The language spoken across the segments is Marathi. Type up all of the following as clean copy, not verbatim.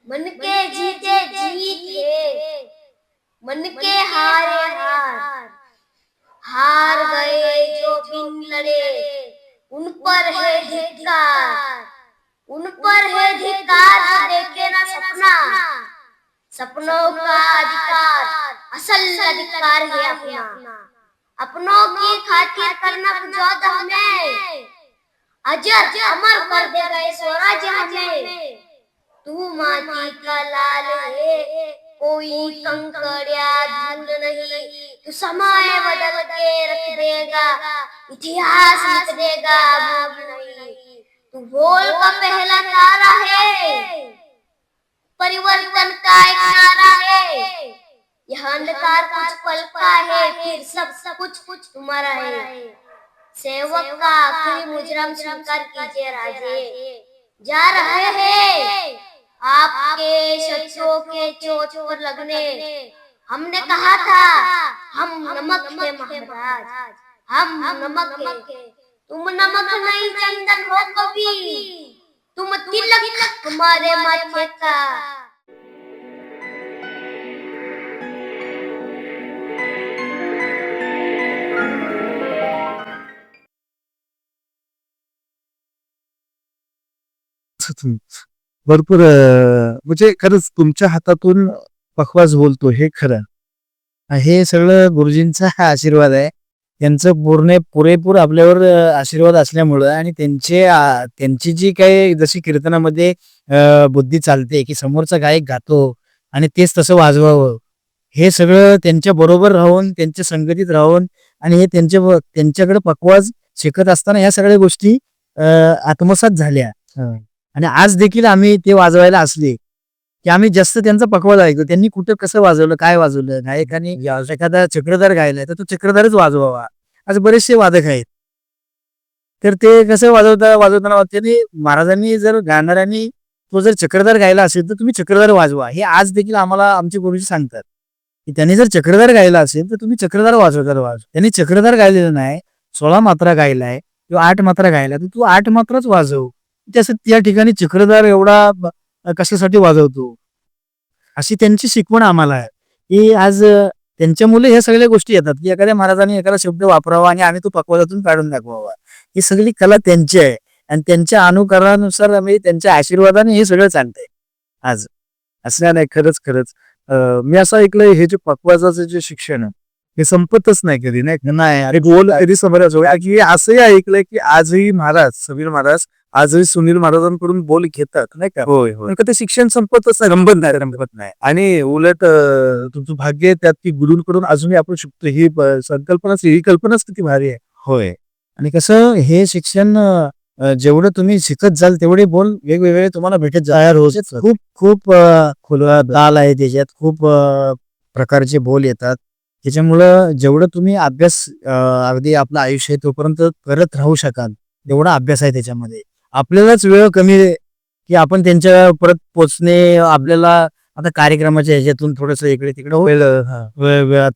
मन के जीते जीत है, मन के हारे हार। हार गए जो बिन लड़े, उन पर है धिक्कार। उन पर है धिक्कार जो देखे ना सपना। सपनों का अधिकार असल अधिकार है अपना। अपनों की खातिर करना जुहद हमें, अजर अमर कर देगा ये स्वराज हमें। तू माटी का लाल है, कोई कंकड़ या धूल नहीं। तू समय बदल के रख देगा, इतिहास लिख देगा भूल नहीं। तू बोल का पहला तारा है, परिवर्तन का एक नारा है। यह अंधकार कुछ पल का है, फिर सब कुछ कुछ तुम्हारा है। सेवक का आखिरी मुजरम स्वीकार कीजिए राजे। जा रहे हैं आपके शत्रुओं के चोट पर लगने। हमने कहा था हम नमक है महाराज, हम नमक है। तुम नमक नहीं चंदन हो कभी, तुम तिलक हमारे माथे का। भरपूर म्हणजे खरंच तुमच्या हातातून पखवाज बोलतो हे खरं. हे सगळं गुरुजींचा हा आशीर्वाद आहे. त्यांचं पुरेपूर आपल्यावर आशीर्वाद असल्यामुळं आणि त्यांची जी काही जशी कीर्तनामध्ये बुद्धी चालते की समोरचा गायक गातो आणि तेच तसं वाजवावं, हे सगळं त्यांच्या बरोबर राहून त्यांच्या संगतीत राहून आणि हे त्यांच्याकडे पखवाज शिकत असताना ह्या सगळ्या गोष्टी आत्मसात झाल्या. आणि आज देखील आम्ही ते वाजवायला असले की आम्ही जास्त त्यांचा पखवाज ऐकतो. त्यांनी कुठं कसं वाजवलं, काय वाजवलं, गायकाने एखादा चक्रधार गायलाय तर तो चक्रधारच वाजवावा, असे बरेचसे वादक आहेत. तर ते कसं वाजवताना त्यांनी महाराजांनी जर गाणाऱ्यांनी तो जर चक्रधार गायला असेल तर तुम्ही चक्रधार वाजवा, हे आज देखील आम्हाला आमचे गुरुजी सांगतात की त्यांनी जर चक्रधार गायला असेल तर तुम्ही चक्रधार वाजवा. त्यांनी चक्रधार गायलेलं नाही, 16 मात्रा गायलाय किंवा 8 मात्रा गायला तर तू 8 मात्राच वाजव. त्यासाठी त्या ठिकाणी चक्रधार एवढा कशासाठी वाजवतो, अशी त्यांची शिकवण आम्हाला आहे. की आज त्यांच्या मुले ह्या सगळ्या गोष्टी येतात की एखाद्या महाराजांनी एखादा शब्द वापरावा आणि आम्ही तो पखवाजातून काढून दाखवावा. ही सगळी कला त्यांची आहे आणि त्यांच्या अनुकरणानुसार आम्ही त्यांच्या आशीर्वादाने हे सगळं चालतंय आज. असं नाही, खरंच खरंच मी असं ऐकलंय हे जे पखवाजाचं जे शिक्षण आहे हे संपतच नाही कधी, नाही अरे गोल कधी समोर की असंही ऐकलंय की आजही समीर महाराज आजही सुनील महाराजांकडून बोल घेतात, नाही का? होय होय. ते शिक्षण संपतच नाही, रंपत नाही. आणि उलट तुमचं भाग्य आहे त्यात की गुरूंकडून अजूनही आपण शिकतो. ही ही कल्पनाच किती भारी आहे. होय. आणि कसं हे शिक्षण जेवढं तुम्ही शिकत जाल तेवढे बोल वेगवेगळे तुम्हाला भेटत जाणार. खूप खूप खोलवा दाल आहे त्याच्यात, खूप प्रकारचे बोल येतात. त्याच्यामुळं जेवढं तुम्ही अभ्यास अगदी आपलं आयुष्य आहे तोपर्यंत करत राहू शकाल तेवढा अभ्यास आहे त्याच्यामध्ये. आपल्यालाच वेळ कमी आहे की आपण त्यांच्या परत पोचणे. आपल्याला आता कार्यक्रमाच्या ह्याच्यातून थोडस इकडे तिकडे होईल,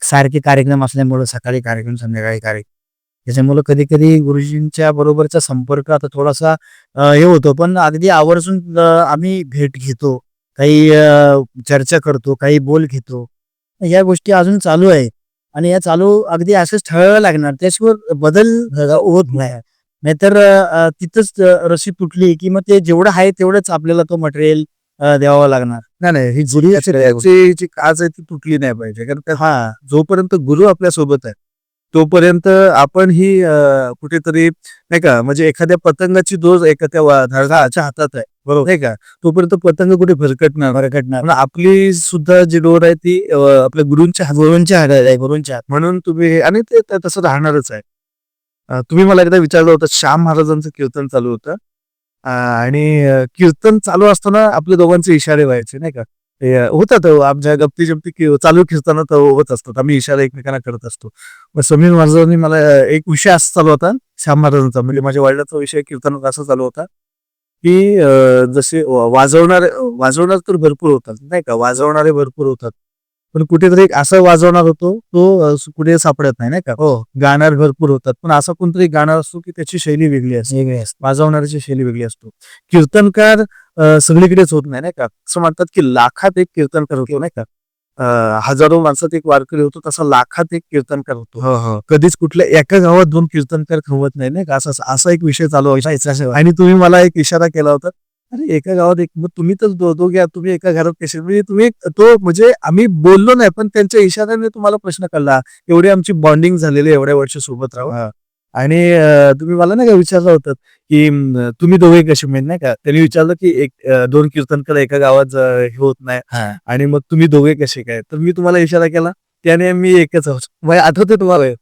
सारखे कार्यक्रम असल्यामुळं सकाळी कार्यक्रम संध्याकाळी कार्यक्रम, त्याच्यामुळं कधी कधी गुरुजींच्या बरोबरचा संपर्क आता थोडासा हे होतो. पण अगदी आवर्जून आम्ही भेट घेतो, काही चर्चा करतो, काही बोल घेतो. या गोष्टी अजून चालू आहे आणि या चालू अगदी असंच ठेवावं लागणार, त्याशिवाय बदल होत नाही. नाहीतर तिथंच रशी तुटली की मग ते जेवढं आहे तेवढंच आपल्याला तो मटेरियल द्यावा लागणार. नाही ही जुनी जी काच आहे ती तुटली नाही पाहिजे. कारण जोपर्यंत गुरु आपल्या सोबत आहे तोपर्यंत आपण ही कुठेतरी नाही का, म्हणजे एखाद्या पतंगाची दोज एखाद्या धडधाच्या हातात आहे, बरोबर नाही का, तोपर्यंत पतंग कुठे भरकटणार. आपली सुद्धा जी डोर आहे ती आपल्या गुरूंच्या हातात आहे. म्हणून तुम्ही आणि ते तसं राहणारच आहे. तुम्ही मला एकदा विचारलं होतं, श्याम महाराजांचं कीर्तन चालू होतं आणि कीर्तन चालू असताना आपल्या दोघांचे इशारे व्हायचे, नाही का? होतात आमच्या गप्ती जप्ती चालू कीर्तनात होत असतात, आम्ही इशारा एकमेकांना करत असतो. मग समीर महाराजांनी मला एक विषय असा चालू होता श्याम महाराजांचा, म्हणजे माझ्या वडिलांचा विषय कीर्तनात असा चालू होता की जसे वाजवणारे तर भरपूर होतात, नाही का, वाजवणारे भरपूर होतात पण कुठेतरी एक असं वाजवणार होतो तो कुठे सापडत नाही का. हो, गाणार भरपूर होतात, पण असा कोणतरी गाणार असतो की त्याची शैली वेगळी असते, वाजवणाऱ्याची शैली वेगळी असतो. कीर्तनकार सगळीकडेच होत नाही का. असं म्हणतात की लाखात एक कीर्तनकार होतो नाही का. हजारो माणसात एक वारकरी होतो, तसा लाखात एक कीर्तनकार होतो. कधीच कुठल्या एका गावात 2 कीर्तनकार खवत नाही का. असा एक विषय चालू व्हायचा. आणि तुम्ही मला एक इशारा केला होता, अरे एका गावात एक, मग तुम्ही तर दोघे आहात, तुम्ही एका घरात कसे, म्हणजे तुम्ही तो, म्हणजे आम्ही बोललो नाही पण त्यांच्या इशाऱ्याने तुम्हाला प्रश्न कळला. एवढी आमची बॉन्डिंग झालेली, एवढ्या वर्ष सोबत राहू. आणि तुम्ही मला नाही का विचारलं होतं की तुम्ही दोघे कसे, म्हणजे नाही का. त्यांनी विचारलं की 2 कीर्तनकार एका गावात हे होत नाही, आणि मग तुम्ही दोघे कसे काय, तर मी तुम्हाला इशारा केला, त्याने मी एकच आहोत. म्हणजे आठवते तुम्हाला.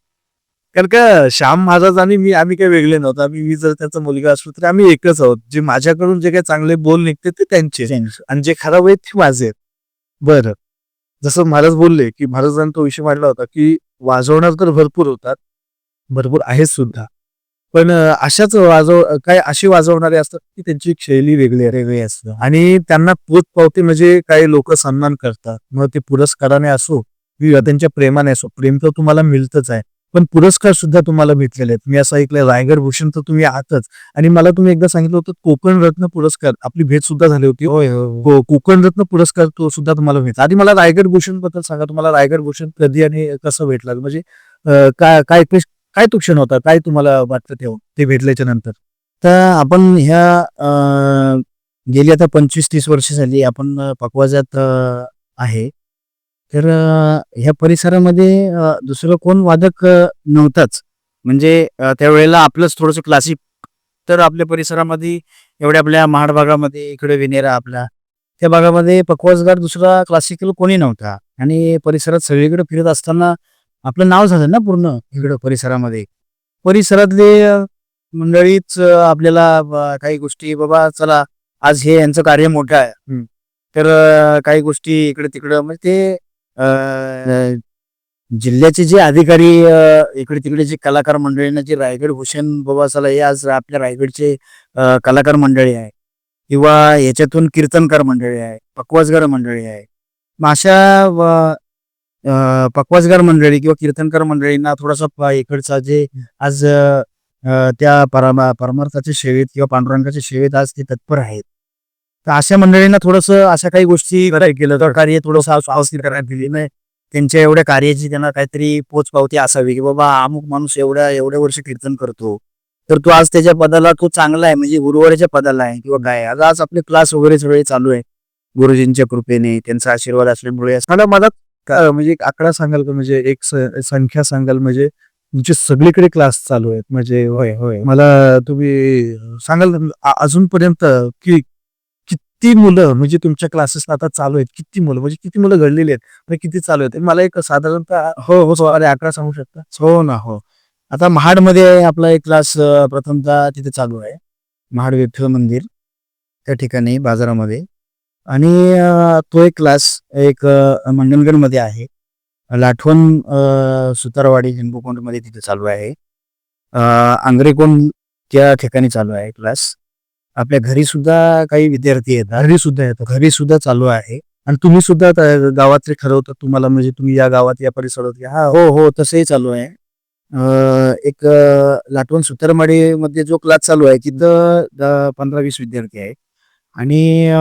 कारण का श्याम महाराज आणि मी, आम्ही काही वेगळे नव्हतो. मी जर त्याचा मुलगा असलो तरी आम्ही एकच आहोत. जे माझ्याकडून जे काही चांगले बोल निघते ते त्यांचे, आणि जे खराब आहेत ते माझे आहेत. बरं, जसं महाराज बोलले की महाराजांनी तो विषय मांडला होता की वाजवणार तर भरपूर होतात, भरपूर आहेत सुद्धा, पण अशाच काय अशी वाजवणारे असतात की त्यांची एक शैली वेगळी असते, आणि त्यांना पोच पावते, म्हणजे काही लोक सन्मान करतात. मग ते पुरस्काराने असो किंवा त्यांच्या प्रेमाने असो. प्रेम तर तुम्हाला मिळतच आहे, पण पुरस्कार सुद्धा तुम्हाला भेटलेले आहेत. मी असं ऐकलंय रायगड भूषण तर तुम्ही आहातच, आणि मला तुम्ही एकदा सांगितलं होतं कोकण रत्न पुरस्कार, आपली भेट सुद्धा झाली होती. कोकण रत्न पुरस्कार तो सुद्धा तुम्हाला भेटला. आधी मला रायगड भूषण बद्दल सांगा, तुम्हाला रायगड भूषण कधी आणि कसं भेटला, म्हणजे काय काय काय तो क्षण होता, काय तुम्हाला वाटतं तेव्हा ते भेटल्याच्या नंतर. तर आपण गेली आता 25-30 वर्ष झाली आपण पकवाजात आहे. तर ह्या परिसरामध्ये दुसरं कोण वादक नव्हताच. म्हणजे त्यावेळेला आपलंच थोडंसं क्लासिक. तर आपल्या परिसरामध्ये एवढ्या आपल्या महाड भागामध्ये, इकडे विनेरा आपला, त्या भागामध्ये पकवाजगार दुसरा क्लासिकल कोणी नव्हता. आणि परिसरात सगळीकडे फिरत असताना आपलं नाव झालं ना पूर्ण इकडं परिसरामध्ये. परिसरातले मंडळीच आपल्याला काही गोष्टी, बाबा चला आज हे यांचं कार्य मोठं आहे, तर काही गोष्टी इकडे तिकडं, म्हणजे ते जिल्ह्याचे जे अधिकारी, इकडे तिकडे जे कलाकार मंडळींना जे रायगड भूषण, बाबा चला हे आज आपल्या रायगडचे कलाकार मंडळी आहे, किंवा याच्यातून कीर्तनकार मंडळी आहे, पकवाजगार मंडळी आहे. मग अशा पकवाजगार मंडळी किंवा कीर्तनकार मंडळींना थोडासा इकडचा जे आज त्या परमार्थाच्या सेवेत किंवा पांडुरंगाच्या सेवेत आज ते तत्पर आहेत, तर अशा मंडळींना थोडंसं अशा काही गोष्टी केलं तर कार्य थोडंसं अवस्थित करण्यात दिली नाही. त्यांच्या एवढ्या कार्याची त्यांना काहीतरी पोचपावती असावी, की बाबा अमुक माणूस एवढ्या वर्ष कीर्तन करतो, तर तो आज त्याच्या पदाला तो चांगला आहे, म्हणजे गुरुवाराच्या पदाला आहे किंवा काय. आज आपले क्लास वगैरे सगळे चालू आहे गुरुजींच्या कृपेने, त्यांचा आशीर्वाद असल्यामुळे. मला म्हणजे एक आकडा सांगाल का, म्हणजे एक संख्या सांगाल, म्हणजे तुमचे सगळीकडे क्लास चालू आहेत, म्हणजे होय मला तुम्ही सांगाल अजूनपर्यंत की किती मुलं, म्हणजे तुमच्या क्लासेस आता चालू आहेत, किती मुलं, म्हणजे किती मुलं घडलेली आहेत, म्हणजे किती चालू आहेत, मला एक साधारणतः आकडा सांगू शकता. हो ना, हो. आता महाडमध्ये आपला एक क्लास प्रथमतः तिथे चालू आहे, महाड विठ्ठल मंदिर त्या ठिकाणी बाजारामध्ये. आणि तो एक क्लास एक मंडणगडमध्ये आहे, लाठवण सुतारवाडी मध्ये तिथे चालू आहे. आंग्रेकोण त्या ठिकाणी चालू आहे क्लास. आपल्या घरी सुद्धा काही विद्यार्थी येतात, घरी सुद्धा चालू आहे. आणि तुम्ही सुद्धा गावातले ठरवतात तुम्हाला, म्हणजे तुम्ही या गावात या परिसरात या. हो तसंही चालू आहे. एक लाटवण सुतारवाडी मध्ये जो क्लास चालू आहे तिथं 15-20 विद्यार्थी आहे. आणि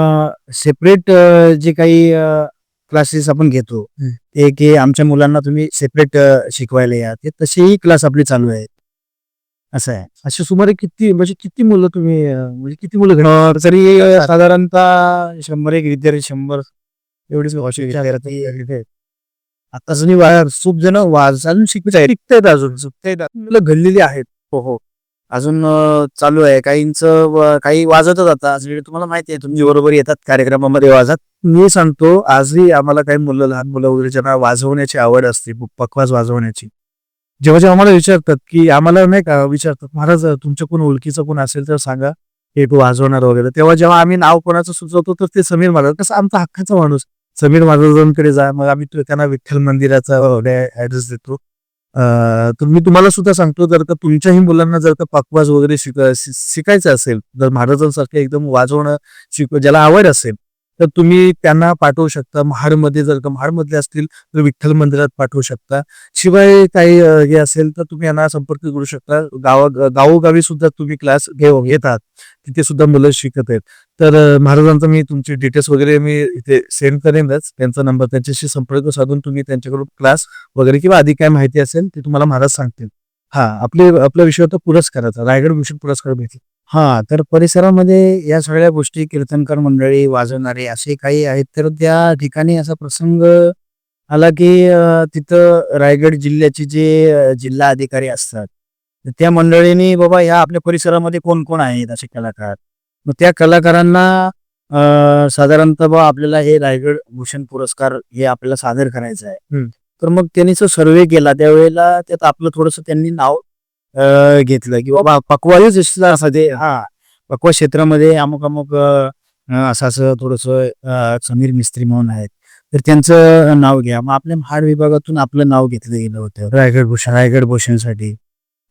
सेपरेट जे काही क्लासेस आपण घेतो ते, की आमच्या मुलांना तुम्ही सेपरेट शिकवायला या, ते तसेही क्लास आपले चालू आहेत. असं आहे. असे सुमारे म्हणजे किती मुलं तुम्ही, म्हणजे किती मुलं घेणार, तरी साधारणतः 100 एक विद्यार्थी, 100 एवढीच विद्यार्थी आता जुनी खूप जण अजून शिकतायत, अजून मुलं घडलेली आहेत. हो अजून चालू आहे. काही वाजतच आता, तुम्हाला माहिती आहे, तुम्ही बरोबर येतात कार्यक्रमामध्ये वाजत. मी सांगतो, आजही आम्हाला काही मुलं, लहान मुलं वगैरे ज्यांना वाजवण्याची आवड असते, पकवाज वाजवण्याची, जेव्हा आम्हाला विचारतात, की आम्हाला नाही का विचारतात, महाराज तुमच्या कोण ओळखीचं कोण असेल तर सांगा, हे तू वाजवणार वगैरे. तेव्हा जेव्हा आम्ही नाव कोणाचं सुचवतो तर ते समीर महाराज, कसं आमचा हक्काचा माणूस, समीर महाराजांकडे जा. मग आम्ही त्यांना विठ्ठल मंदिराचा ऍड्रेस देतो. तर मी तुम्हाला सुद्धा सांगतो, जर का तुमच्याही मुलांना जर का पकवाज वगैरे शिकायचं असेल, जर महाराजांसारखं एकदम वाजवणं ज्याला आवड असेल, तर तुम्ही त्यांना पाठवू शकता. महाडमध्ये जर का महाडमधले असतील तर विठ्ठल मंदिरात पाठवू शकता. शिवाय काही हे असेल तर तुम्ही यांना संपर्क करू शकता. गावोगावी सुद्धा तुम्ही क्लास घेतात. तिथे सुद्धा मुलं शिकत आहेत. तर महाराजांचा मी तुमचे डिटेल्स वगैरे मी इथे सेंड करेनच. त्यांचा नंबर त्यांच्याशी संपर्क साधून तुम्ही त्यांच्याकडून क्लास वगैरे किंवा अधिक काय माहिती असेल ते तुम्हाला महाराज सांगतील. आपला विषय होता पुरस्काराचा. रायगड भूषण पुरस्कार भेटले. तर परिसरामध्ये या सगळ्या गोष्टी कीर्तनकार मंडळी, वाजवणारे असे काही आहेत. तर त्या ठिकाणी असा प्रसंग आला की तिथं रायगड जिल्ह्याचे जे जिल्हा अधिकारी असतात, तर त्या मंडळींनी बाबा ह्या आपल्या परिसरामध्ये कोण कोण आहेत असे कलाकार. मग त्या कलाकारांना साधारणतः बा आपल्याला हे रायगड भूषण पुरस्कार हे आपल्याला सादर करायचं आहे. तर मग त्यांनी जो सर्वे केला त्यावेळेला त्यात आपलं थोडंसं त्यांनी नाव घेतलं की बाबा पक्वाज असं ते पक्वा क्षेत्रामध्ये अमुक अमुक असं असं थोडंसं समीर मिस्त्री म्हणून आहेत. तर त्यांचं नाव घ्या. मग आपल्या महाड विभागातून आपलं नाव घेतलं गेलं होतं रायगड भूषणसाठी.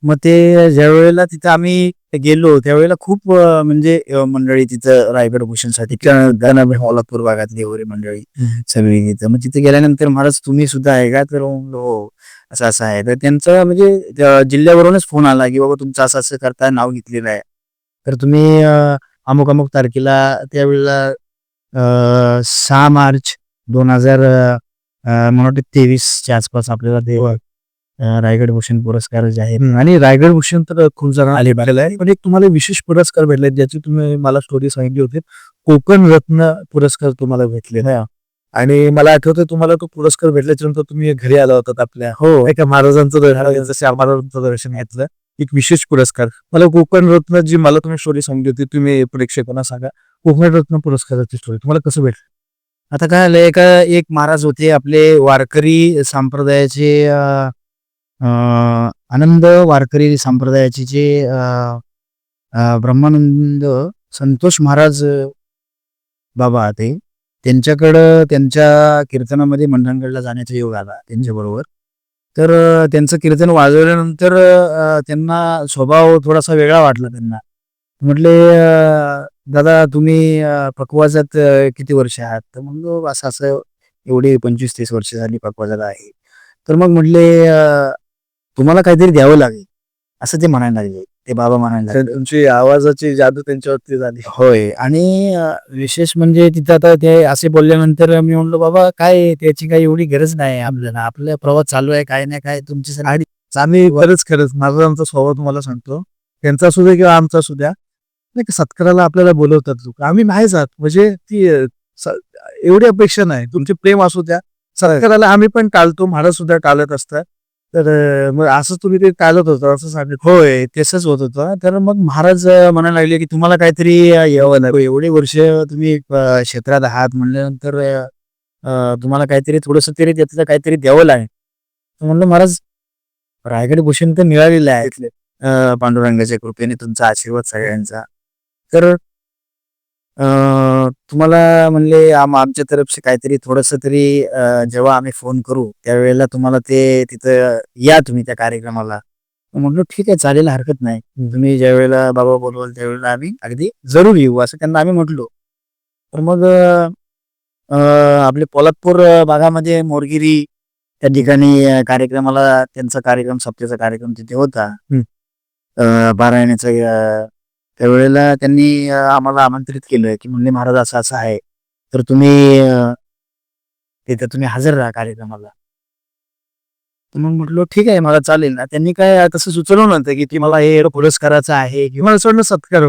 मग ते ज्या वेळेला तिथं आम्ही गेलो त्यावेळेला खूप म्हणजे मंडळी तिथं रायगड भूषणसाठी हॉलापूर भागातली वगैरे मंडळी सगळी तिथं. मग तिथे गेल्यानंतर महाराज तुम्ही सुद्धा आहे का? तर हो असं असं आहे. तर त्यांचं म्हणजे जिल्ह्यावरूनच फोन आला की बाबा तुमचं असं असं करता नाव घेतलेलं आहे. तर तुम्ही अमुक अमुक तारखेला त्यावेळेला 6 मार्च 2000 मला वाटतं 23च्या आसपास आपल्याला ते रायगड भूषण पुरस्कार जाहीर. आणि रायगड भूषण तर खूप जणांना आलेला आहे. पण एक तुम्हाला विशेष पुरस्कार भेटले ज्याची तुम्ही मला स्टोरी सांगितली होती. कोकण रत्न पुरस्कार तुम्हाला भेटलेला. आणि मला आठवतं तुम्हाला तो पुरस्कार भेटल्याच्या नंतर तुम्ही घरी आला होता आपल्या एका महाराजांचं जसं महाराजांचं दर्शन घेतलं. एक विशेष पुरस्कार. मला कोकण रत्न जी मला तुम्ही स्टोरी सांगितली होती तुम्ही प्रेक्षकांना सांगा. कोकण रत्न पुरस्काराची स्टोरी तुम्हाला कसं भेटलं? आता काय झालं एक महाराज होते आपले वारकरी संप्रदायाचे आनंद वारकरी संप्रदायाचे जे ब्रह्मानंद संतोष महाराज बाबा ते त्यांच्याकडं त्यांच्या कीर्तनामध्ये मंडणगडला जाण्याचा योग आला त्यांच्याबरोबर. तर त्यांचं कीर्तन वाजवल्यानंतर त्यांना स्वभाव थोडासा वेगळा वाटला त्यांना. म्हटले दादा तुम्ही पकवाजात किती वर्ष आहात? तर म्हणलो असं असं एवढी 25-30 वर्ष झाली पकवाजाला आहे. तर मग म्हटले तुम्हाला काहीतरी द्यावं लागेल असं ते म्हणायला लागले. ते बाबा म्हणायला लागले. तुमची आवाजाची जादू त्यांच्यावरती झाली. होय. आणि विशेष म्हणजे तिथं आता ते असे बोलल्यानंतर मी म्हणलो बाबा काय त्याची काही एवढी गरज नाही आपल्याला. आपला प्रवास चालू आहे काय नाही काय तुमची आणि आम्ही खरंच महाराजांचा स्वभाव तुम्हाला सांगतो. त्यांचा असू द्या किंवा आमचा असू द्या नाही सत्काराला आपल्याला बोलवतात लोक. आम्ही नाही जात म्हणजे ती एवढी अपेक्षा नाही. तुमचे प्रेम असू द्या सत्काराला आम्ही पण टाळतो. महाराज सुद्धा टाळत असतात. तर मग असं तुम्ही ते टाळत होतं असं सांगितलं. होय तसंच होत होतं. तर मग महाराज म्हणायला लागले की तुम्हाला काहीतरी यावं लागेल. एवढे वर्ष तुम्ही क्षेत्रात आहात म्हणल्यानंतर तुम्हाला काहीतरी थोडंसं तरी त्यातलं काहीतरी द्यावं लागेल. म्हणलं महाराज रायगड भूषण तर मिळालेलं आहे पांडुरंगाच्या कृपेने तुमचा आशीर्वाद सगळ्यांचा. तर तुम्हाला म्हणले आमच्या तर्फे काहीतरी थोडंसं तरी जेव्हा आम्ही फोन करू त्यावेळेला तुम्हाला ते तिथं या तुम्ही त्या कार्यक्रमाला. म्हटलं ठीक आहे चालेल हरकत नाही. तुम्ही ज्या वेळेला बाबा बोलवाल त्यावेळेला आम्ही अगदी जरूर येऊ असं त्यांना आम्ही म्हटलो. तर मग आपले पोलादपूर भागामध्ये मोरगिरी त्या ठिकाणी कार्यक्रमाला त्यांचा कार्यक्रम सप्त्याचा कार्यक्रम तिथे होता. पारायणाचा त्यावेळेला त्यांनी आम्हाला आमंत्रित केलं की म्हणले महाराज असं असं आहे तर तुम्ही तिथे तुम्ही हजर राहा कार्यक्रमाला. तर मग म्हटलं ठीक आहे मला चालेल ना. त्यांनी काय तसं सुचवलं नव्हतं की मला हे पुरस्काराचं आहे किंवा असं वाटलं सत्कार.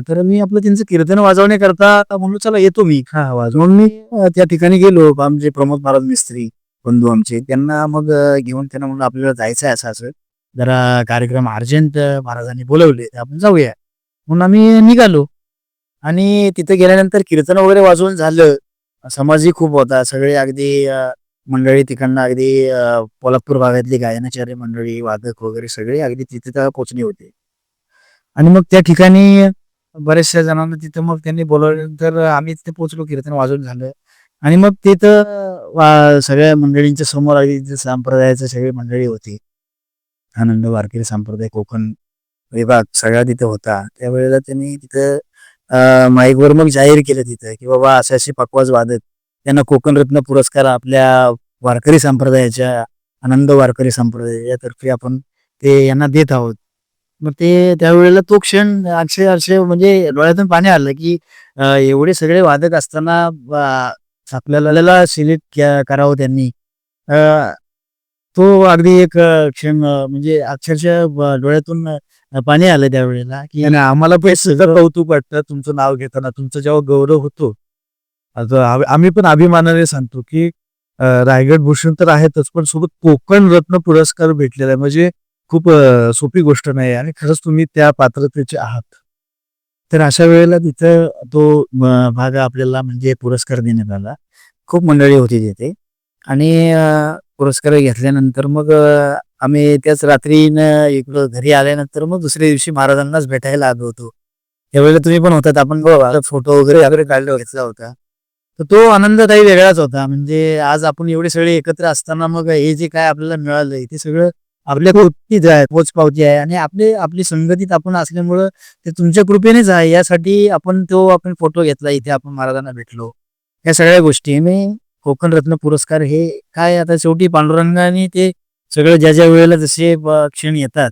तर मी आपलं त्यांचं कीर्तन वाजवण्याकरता म्हणलो चला येतो मी म्हणून मी त्या ठिकाणी गेलो. आमचे प्रमोद महाराज मिस्त्री बंधू आमचे त्यांना मग घेऊन त्यांना म्हणलं आपल्याला जायचं आहे असं असं जरा कार्यक्रम अर्जंट महाराजांनी बोलवले आपण जाऊया म्हणून आम्ही निघालो. आणि तिथे गेल्यानंतर कीर्तन वगैरे वाजवून झालं. समाजही खूप होता. सगळे अगदी मंडळी तिकडनं अगदी पोलादपूर भागातली गायनाचार्य मंडळी वादक वगैरे सगळे अगदी तिथे पोचले होते. आणि मग त्या ठिकाणी बऱ्याचशा जणांना तिथं मग त्यांनी बोलवल्यानंतर आम्ही तिथे पोहोचलो. कीर्तन वाजवून झालं आणि मग तिथं सगळ्या मंडळींच्या समोर अगदी संप्रदायाचे सगळी मंडळी होती. आनंद वारकरी संप्रदाय कोकण विभाग सगळा तिथे होता. त्यावेळेला त्यांनी तिथं माईकवर मग जाहीर केलं तिथं की बाबा असे असे पखवाज वादक त्यांना कोकण रत्न पुरस्कार आपल्या वारकरी संप्रदायाच्या आनंद वारकरी संप्रदायातर्फे आपण ते यांना देत आहोत. मग ते त्यावेळेला तो क्षण अक्षरशः म्हणजे डोळ्यातून पाणी आलं की एवढे सगळे वादक असताना आपल्याला सिलेक्ट करावं त्यांनी. अ, तो अगदी एक क्षण म्हणजे अक्षरशः डोळ्यातून पाणी आलं त्यावेळेला की आणि आम्हाला पण सगळं कौतुक वाटतं तुमचं नाव घेताना. तुमचा जेव्हा गौरव होतो, आता आम्ही पण अभिमानाने सांगतो की रायगड भूषण तर आहेतच, पण सोबत कोकण रत्न पुरस्कार भेटलेला आहे म्हणजे खूप सोपी गोष्ट नाही आणि खरंच तुम्ही त्या पात्रतेचे आहात. तर अशा वेळेला तिथं तो भाग आपल्याला म्हणजे पुरस्कार देण्यात आला. खूप मंडळी होती तिथे आणि पुरस्कार घेतल्यानंतर मग आम्ही त्याच रात्रीनं इकडं घरी आल्यानंतर मग दुसऱ्या दिवशी महाराजांनाच भेटायला आलो होतो. त्यावेळेला तुम्ही पण होतात. आपण फोटो वगैरे काढला घेतला होता. तर तो आनंद काही वेगळाच होता. म्हणजे आज आपण एवढे सगळे एकत्र असताना मग हे जे काय आपल्याला मिळालंय ते सगळं आपल्या कृतीच आहे, पोचपावती आहे आणि आपली संगतीत आपण असल्यामुळं ते तुमच्या कृपेनेच आहे. यासाठी आपण फोटो घेतला, इथे आपण महाराजांना भेटलो. या सगळ्या गोष्टी मी कोकण रत्न पुरस्कार हे काय आता शेवटी पांडुरंगाने ते सगळं ज्या वेळेला जसे क्षण येतात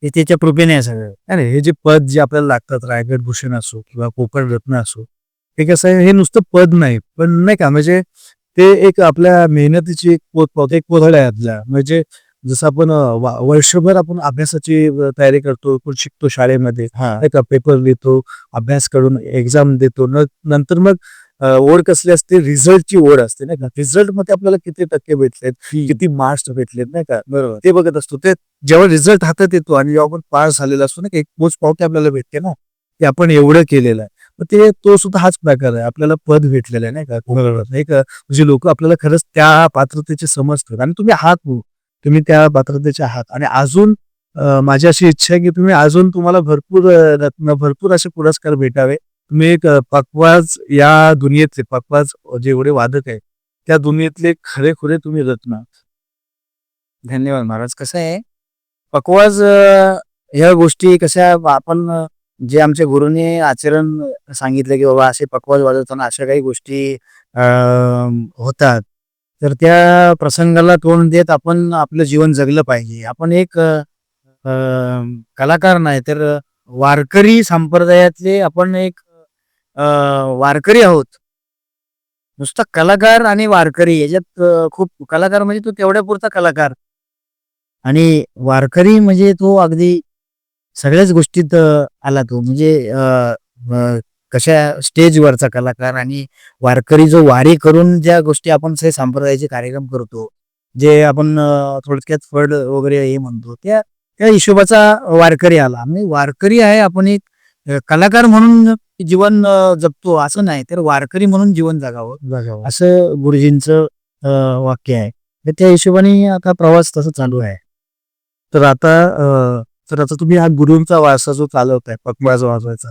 ते त्याच्या कृपेने आहे सगळं. आणि हे जे पद जे आपल्याला लागतात, रायगड भूषण असो किंवा कोकण रत्न असो, हे कसं आहे, हे नुसतं पद नाही, पण नाही का म्हणजे ते एक आपल्या मेहनतीची एक एक पोथळ आहे आपल्या. म्हणजे जसं आपण वर्षभर आपण अभ्यासाची तयारी करतो, आपण शिकतो शाळेमध्ये, नाही का, पेपर लिहितो, अभ्यास करून एक्झाम देतो, नंतर मग ओढ कसली असते, रिझल्टची ओढ असते नाही का. रिझल्ट मध्ये आपल्याला किती टक्के भेटलेत, किती मार्क्स भेटलेत नाही का, बरोबर ते बघत असतो. ते जेव्हा रिझल्ट हातात येतो आणि जेव्हा आपण पास झालेला असतो ना, एक पोच पावती आपल्याला भेटते ना, की आपण एवढं केलेलं आहे. मग तो सुद्धा हाच प्रकार आहे. आपल्याला पद भेटलेलं आहे नाही का, बरोबर नाही का. म्हणजे लोक आपल्याला खरंच त्या पात्रतेचे समजतात आणि तुम्ही आहात, तुम्ही त्या पात्रतेचे आहात. आणि अजून माझी अशी इच्छा आहे की तुम्हाला भरपूर रत्न, भरपूर असे पुरस्कार भेटावे. तुम्ही एक पखवाज या दुनियेतले, पखवाज जेवढे वादक आहे त्या दुनियेतले खरे तुम्ही रत्न आहात. धन्यवाद महाराज. कसं आहे, पखवाज ह्या गोष्टी कशा आपण जे आमच्या गुरुने आचरण सांगितलं की बाबा असे पखवाज वाजवताना अशा काही गोष्टी होतात. तर त्या प्रसंगाला तोंड देत आपण आपलं जीवन जगलं पाहिजे. आपण एक कलाकार नाही तर वारकरी संप्रदायातले आपण एक वारकरी आहोत. नुसता कलाकार आणि वारकरी याच्यात खूप कलाकार म्हणजे तो तेवढ्या पुरता कलाकार आणि वारकरी म्हणजे तो अगदी सगळ्याच गोष्टीत आला तो. म्हणजे कशा स्टेजवरचा कलाकार आणि वारकरी जो वारी करून ज्या गोष्टी आपण संप्रदायाचे कार्यक्रम करतो, जे आपण थोडक्यात फड वगैरे हे म्हणतो, त्या त्या हिशोबाचा वारकरी आला. म्हणजे वारकरी आहे, आपण एक कलाकार म्हणून जीवन जगतो असं नाही, तर वारकरी म्हणून जीवन जगावं असं गुरुजींचं वाक्य आहे. तर त्या हिशोबाने आता प्रवास तसा चालू आहे. तर आता तुम्ही हा गुरूंचा वारसा जो चालवताय, पखवाज वाजवायचा,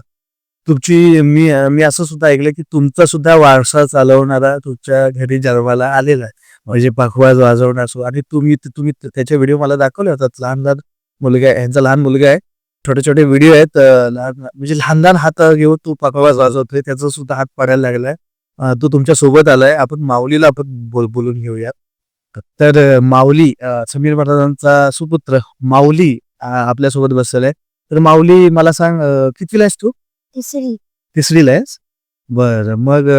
मी असं सुद्धा ऐकलं की तुमचा सुद्धा वारसा चालवणारा तुमच्या घरी जन्माला आलेला आहे, म्हणजे पखवाज वाजवणार असो. आणि तुम्ही तुम्ही त्याचे व्हिडिओ मला दाखवले होतात. लहान लहान मुलगा आहे, यांचा लहान मुलगा आहे, छोटे छोटे व्हिडिओ आहेत. म्हणजे लहान लहान हात घेऊन तो पखवाज वाजवतोय, त्याचा सुद्धा हात पडायला लागलाय. तो तुमच्या सोबत आलाय. आपण माऊलीला आपण बोलून घेऊया. तर माऊली, समीर महाराजांचा सुपुत्र माऊली आपल्यासोबत बसलेला आहे. तर माऊली, मला सांग, कितवीला आहेस तू? तिसरीला आहेस. बरं, मग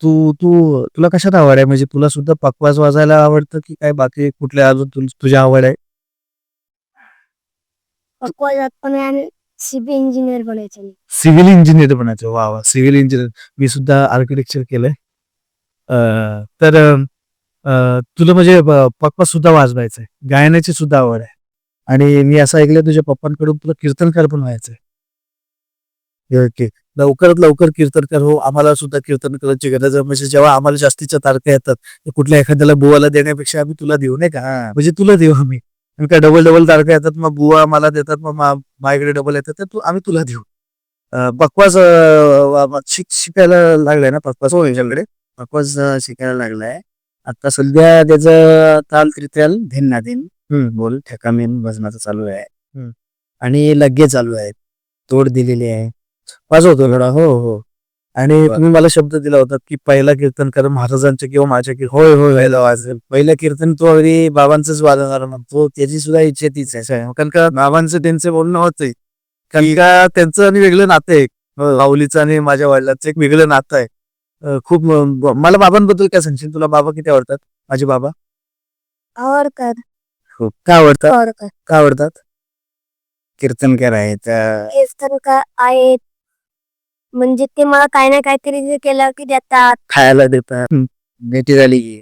तू तू तुला कशात आवड आहे? म्हणजे तुला सुद्धा पखवाज वाजायला आवडतं की काय बाकी कुठल्या अजून तुझी आवड आहे? सिव्हिल इंजिनियर बनायचं. वा वा, सिव्हिल इंजिनियर. मी सुद्धा आर्किटेक्चर केलंय. तर तुला म्हणजे पखवाज सुद्धा वाजवायचंय, गायनाची सुद्धा आवड आहे. आणि मी असं ऐकलं तुझ्या पप्पांकडून तुला कीर्तनकार पण व्हायचंय. ओके, लवकरात लवकर कीर्तनकार हो. आम्हाला सुद्धा कीर्तन करायची गरज आहे. म्हणजे जेव्हा आम्हाला जास्तीच्या तारखा येतात, कुठल्या एखाद्याला बुवाला देण्यापेक्षा आम्ही तुला देऊ नाही का, म्हणजे तुला देऊ आम्ही. काय डबल तारखा येतात, मग बुवा मला देतात, मग माझ्याकडे डबल येतात, तर आम्ही तुला देऊ. पखवाज शिकायला लागलाय ना? पखवाज ह्याच्याकडे पखवाज शिकायला लागलाय. आता सध्या त्याचं ताल त्रिताल धिन ना धिन बोल ठेका मेन भजनाचं चालू आहे आणि लग्गे चालू आहे, तोड दिलेली आहे. वाजवतो घडा. हो हो. आणि तुम्ही मला शब्द दिला होता की पहिला कीर्तनकार महाराजांच्या किंवा माझ्या होय होय पहिला वाजेल. पहिलं कीर्तन तो अगदी बाबांचंच वाजवणार म्हणतो. त्याची सुद्धा इच्छा तीच आहे. कारण का बाबांचं त्यांचं बोलणं होतंय. कारण का त्यांचं आणि वेगळं नातं आहे. माऊलीचं आणि माझ्या वडिलांचं एक वेगळं नातं आहे. खूप मला बाबांबद्दल काय सांगशील? तुला बाबा किती आवडतात? माझे बाबा आवडतात. खूप का आवडतात? आवडतात. का आवडतात? कीर्तनकार आहेत. कीर्तनकार आहेत म्हणजे ते मला काही ना काहीतरी केलं की देतात, खायला देतात. भेटी झाली की.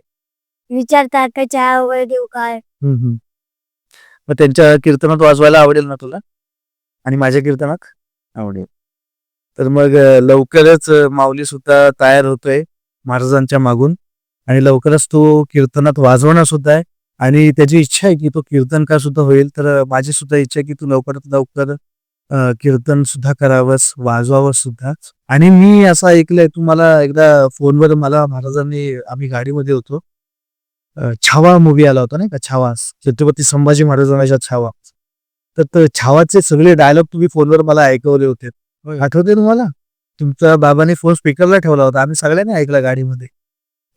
विचारतात का चहा वगैरे देऊ काय. मग त्यांच्या कीर्तनात वाजवायला आवडेल ना तुला? आणि माझ्या कीर्तनात आवडेल. तर मग लवकरच माऊली सुद्धा तयार होतोय महाराजांच्या मागून आणि लवकरच तो कीर्तनात वाजवणार सुद्धा आहे आणि त्याची इच्छा आहे की तो कीर्तनकार सुद्धा होईल. तर माझी सुद्धा इच्छा आहे की तू लवकरात लवकर कीर्तन सुद्धा करावंस, वाजवावं सुद्धा. आणि मी असं ऐकलंय, तुम्हाला एकदा फोनवर मला महाराजांनी, आम्ही गाडीमध्ये होतो, छावा मूवी आला होता नाही का, छावा, छत्रपती संभाजी महाराजांचा छावा. तर छावाचे सगळे डायलॉग तुम्ही फोनवर मला ऐकवले होते. आठवते तुम्हाला? तुमच्या बाबांनी फोन स्पीकरला ठेवला होता, आम्ही सगळ्यांनी ऐकला गाडीमध्ये.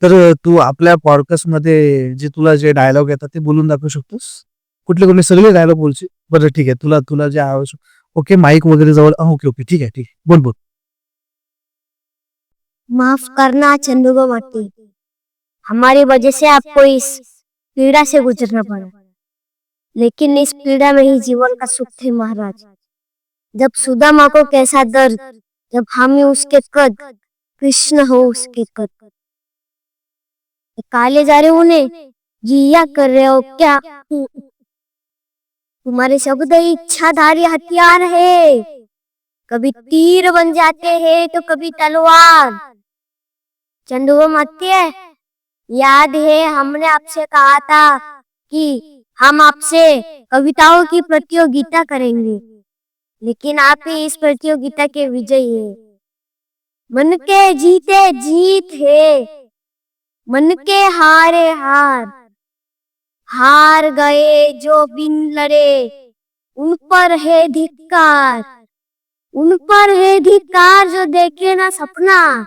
तर तू आपल्या पॉडकास्ट मध्ये जे तुला जे डायलॉग येतात ते बोलून दाखवू शकतोस? कुठले कुठले सगळे डायलॉग बोलशील? बरं ठीक आहे, तुला तुला जे आवश्यक. ओके, माईक वगैरे जवळ. ओके ओके, ठीक आहे ठीक आहे, बोल बोल. माफ करना चंदुगो माटी, हमारी वजह से आपको इस पीड़ा से गुजरना पड़ा, लेकिन इस पीड़ा में ही जीवन का सुख थे महाराज. जब सुदामा को कैसा दर्द, जब हम ही उसके कद, कृष्ण हो उसके कद. काले जा रहे उन्हें जिया कर रहे हो क्या? तुम्हारे शब्द इच्छाधारी हथियार है, कभी तीर बन जाते हैं तो कभी तलवार. चंदुआ मात्य, याद है हमने आपसे कहा था कि हम आपसे कविताओं की प्रतियोगिता करेंगे, लेकिन आप ही इस प्रतियोगिता के विजयी है. मन के जीते जीत है, मन के हारे हार. हार गए जो बिन लड़े, उन पर है धिक्कार. उन पर है धिक्कार जो देखे ना सपना.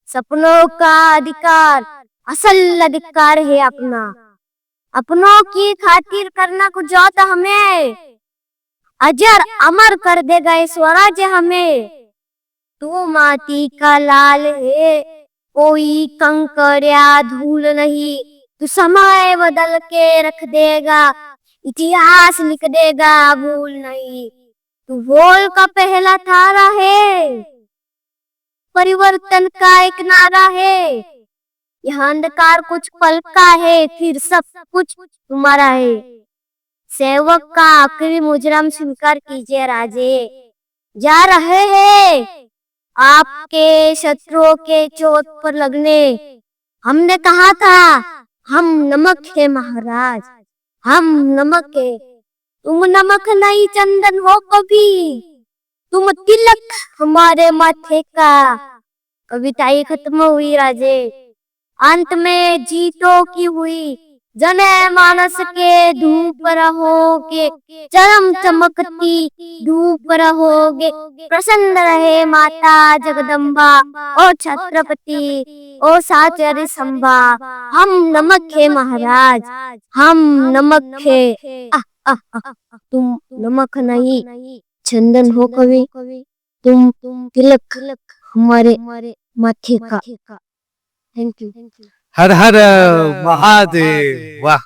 सपनों का अधिकार असल अधिकार है अपना. अपनों की खातिर करना कुछ जाता हमें, अजर अमर कर देगा ये स्वराज्य हमें. तू माटी का लाल है, कोई कंकड़ या धूल नहीं. तू समय बदल के रख देगा, इतिहास लिख देगा भूल नहीं. तू बोल का पहला तारा है, परिवर्तन का एक नारा है. यह अंधकार कुछ पल का है, फिर सब कुछ तुम्हारा है. सेवक का आखिरी मुजरम स्वीकार कीजिए राजे. जा रहे हैं आपके शत्रुओं के चोट पर लगने. हमने कहा था हम नमक है महाराज, हम नमक है. तुम नमक नहीं चंदन हो कभी, तुम तिलक हमारे माथे का. कविता ही खत्म हुई राजे. अंत में जीतों की हुई, जने मानस के धूप रहोगे, चरम चमकती धूप रहोगे. प्रसन्न रहे माता जगदम्बा, ओ छत्रपति, ओ साचर्य संभा. हम नमक है महाराज, हम नमक है. तुम नमक नहीं चंदन हो कवि, तुम तिलक हमारे माथे का. थँक्यू. हर हर महादेव. वा.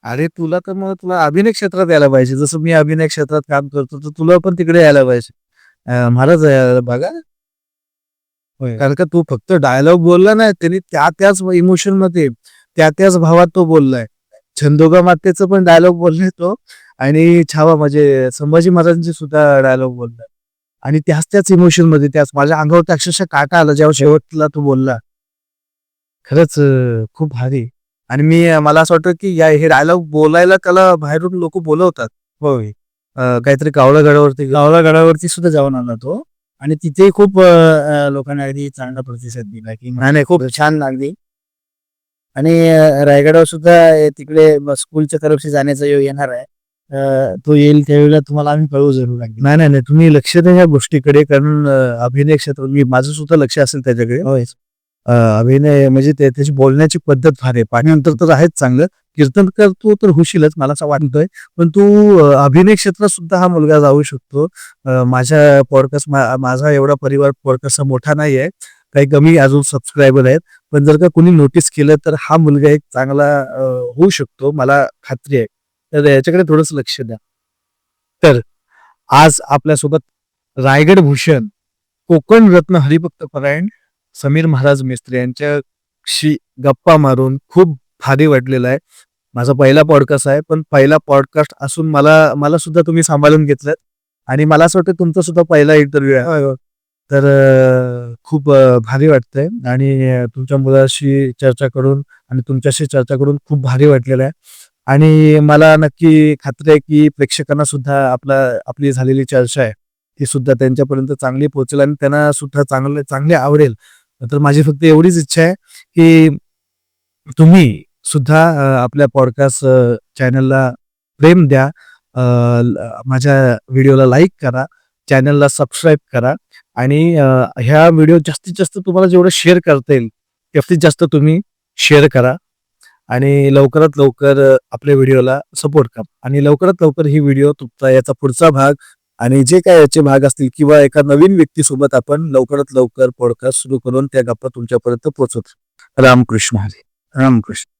अरे तुला तर मग तुला अभिनय क्षेत्रात यायला पाहिजे. जसं मी अभिनय क्षेत्रात काम करतो तर तुला पण तिकडे यायला पाहिजे. महाराज बघा, कारण का तू फक्त डायलॉग बोलला नाही, त्यांनी त्याच इमोशन मध्ये त्याच भावात तो बोललाय. छंदोगा मातेचं पण डायलॉग बोललाय तो आणि छावा म्हणजे संभाजी महाराजांचे सुद्धा डायलॉग बोललाय आणि त्याच इमोशन मध्ये, त्याच माझ्या अंगावर अक्षरशः काटा आला जेव्हा शेवटला तो बोलला. खरंच खूप भारी. आणि मला असं वाटतं की हे डायलॉग बोलायला त्याला बाहेरून लोक बोलवतात. होय, काहीतरी गावला गडावरती सुद्धा जाऊन आला तो आणि तिथे खूप लोकांना अगदी चांगला प्रतिसाद दिला की नाही खूप छान लागली. आणि रायगडावर सुद्धा तिकडे स्कूलच्या तर्फे जाण्याचा योग येणार आहे. तो येईल त्यावेळेला तुम्हाला आम्ही कळवू जरूर लागेल. नाही नाही नाही, तुम्ही लक्ष द्या ह्या गोष्टीकडे, कारण अभिनय क्षेत्र माझं सुद्धा लक्ष असेल त्याच्याकडे. होय. अभिनय म्हणजे त्याची बोलण्याची पद्धत फार आहे. पाठांतर तर आहेच चांगलं, कीर्तनकार तू तर होशीलच मला असं वाटतंय, पण तू अभिनय क्षेत्रात सुद्धा हा मुलगा जाऊ शकतो. माझ्या पॉडकास्ट माझा एवढा परिवार पॉडकास्ट मोठा नाही आहे, काही कमी अजून सबस्क्रायबर आहेत, पण जर का कोणी नोटीस केलं तर हा मुलगा एक चांगला होऊ शकतो, मला खात्री आहे. तर याच्याकडे थोडंच लक्ष द्या. तर आज आपल्यासोबत रायगड भूषण, कोकण रत्न हरिभक्त परायण समीर महाराज मेस्त्री यांच्याशी गप्पा मारून खूप भारी वाटलेलं आहे. माझा पहिला पॉडकास्ट आहे, पण पहिला पॉडकास्ट असून मला सुद्धा तुम्ही सांभाळून घेतलं आणि मला असं वाटतं तुमचा सुद्धा पहिला इंटरव्ह्यू आहे. तर खूप भारी वाटतंय आणि तुमच्या मुलाशी चर्चा करून आणि तुमच्याशी चर्चा करून खूप भारी वाटलेलं आहे. आणि मला नक्की खात्री आहे की प्रेक्षकांना सुद्धा आपली झालेली चर्चा आहे ती सुद्धा त्यांच्यापर्यंत चांगली पोहोचेल आणि त्यांना सुद्धा चांगले आवडेल. तर माझी फक्त एवढीच इच्छा आहे की तुम्ही सुद्धा आपल्या पॉडकास्ट चॅनलला प्रेम द्या, माझ्या व्हिडिओला लाईक करा, चॅनलला सबस्क्राईब करा आणि ह्या व्हिडिओ जास्तीत जास्त तुम्हाला जेवढं शेअर करता येईल जास्तीत जास्त तुम्ही शेअर करा आणि लवकरात लवकर आपल्या व्हिडिओला सपोर्ट करा आणि लवकरात लवकर ही व्हिडिओ तुमचा याचा पुढचा भाग आणि जे काय याचे भाग असतील किंवा एका नवीन व्यक्तीसोबत आपण लवकरात लवकर पॉडकास्ट सुरू करून त्या गप्पा तुमच्यापर्यंत पोहोचवतो. रामकृष्ण हरी. रामकृष्ण.